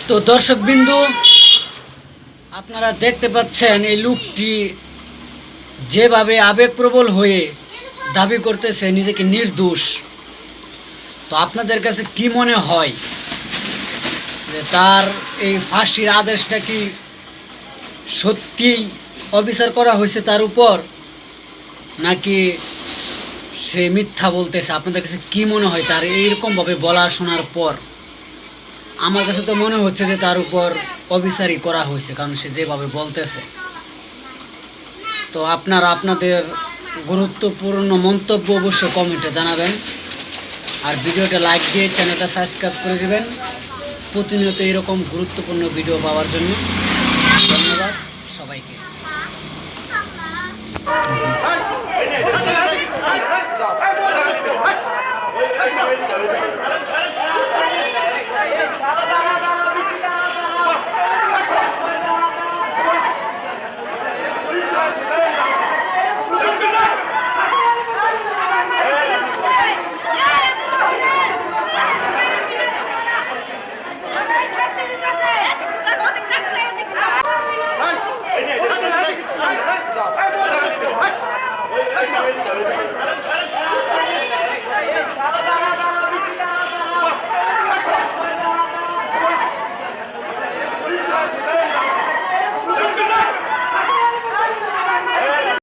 তো দর্শকবৃন্দু, আপনারা দেখতে পাচ্ছেন এই লোকটি যেভাবে আবেগপ্রবল হয়ে দাবি করতেছে নিজেকে নির্দোষ। তো আপনাদের কাছে কি মনে হয় যে তার এই ফাঁসির আদেশটা কি সত্যিই অবিচার করা হয়েছে তার উপর, নাকি সে মিথ্যা বলতেছে? আপনাদের কাছে কি মনে হয় তার এইরকমভাবে বলা শোনার পর? আমার কাছে তো মনে হচ্ছে যে তার উপর অবিচারই করা হয়েছে, কারণ সে যেভাবে বলতেছে। তো আপনারা আপনাদের গুরুত্বপূর্ণ মন্তব্য অবশ্যই কমেন্টে জানাবেন, আর ভিডিওটা লাইক দিয়ে চ্যানেলটা সাবস্ক্রাইব করে দেবেন প্রতিনিয়ত এরকম গুরুত্বপূর্ণ ভিডিও পাওয়ার জন্য। ধন্যবাদ সবাইকে।